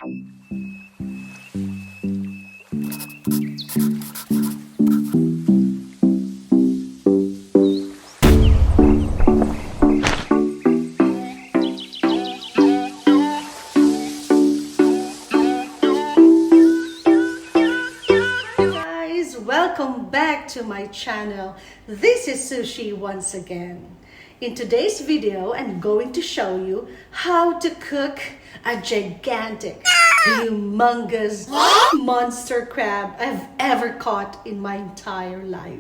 Welcome back to my channel. This is Sushi once again. In today's video, I'm going to show you how to cook a gigantic, humongous monster crab I've ever caught in my entire life.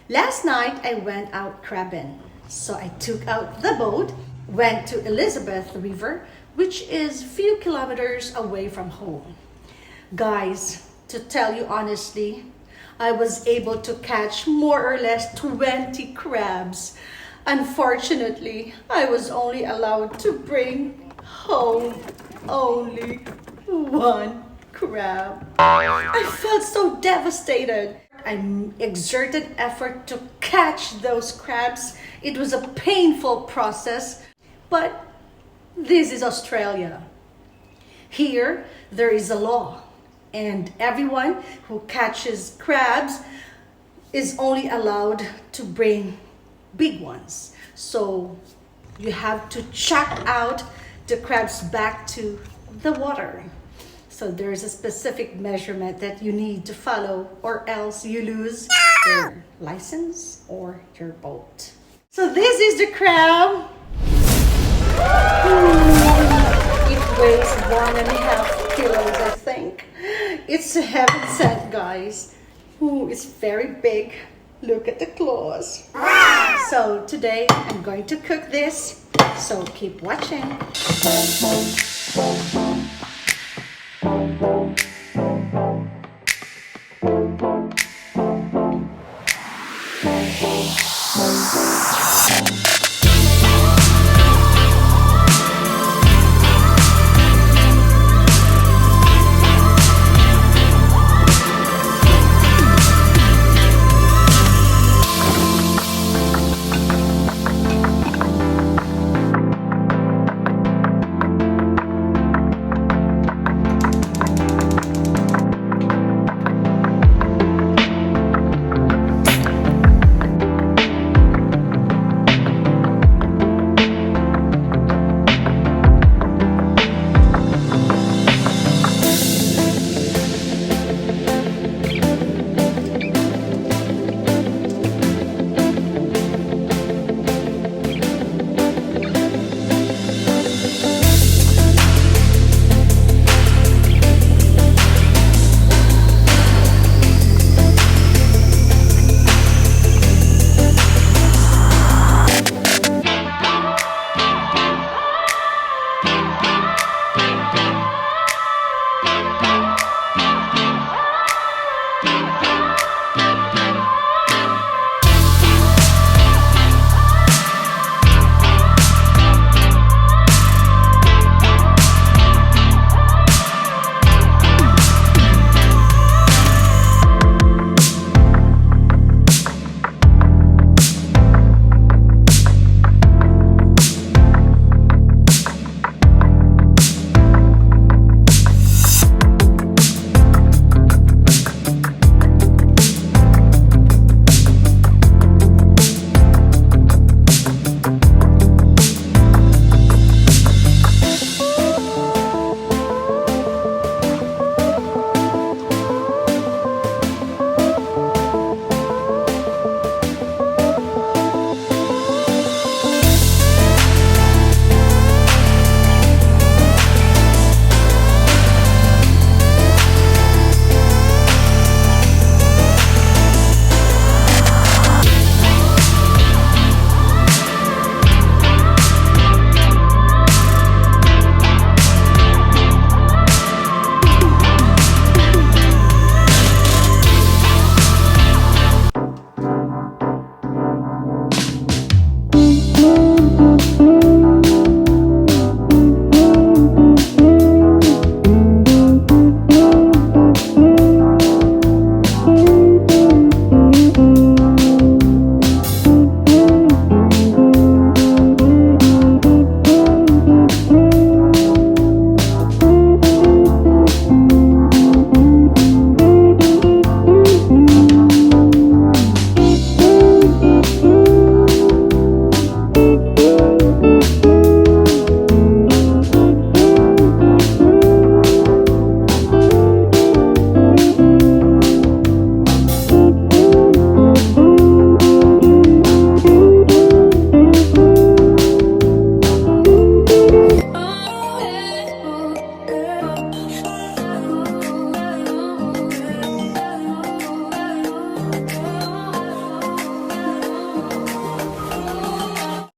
Last night, I went out crabbing. So I took out the boat, went to Elizabeth River, which is a few kilometers away from home. Guys, to tell you honestly, I was able to catch more or less 20 crabs. Unfortunately, I was only allowed to bring home only one crab. I felt so devastated. I exerted effort to catch those crabs. It was a painful process, but this is Australia. Here, there is a law. And everyone who catches crabs is only allowed to bring big ones. So you have to chuck out the crabs back to the water. So there's a specific measurement that you need to follow, or else you lose your license or your boat. So this is the crab. It weighs 1.5 kilos, I think. It's a heaven sent, guys. Ooh, it's very big. Look at the claws. So today I'm going to cook this. So keep watching.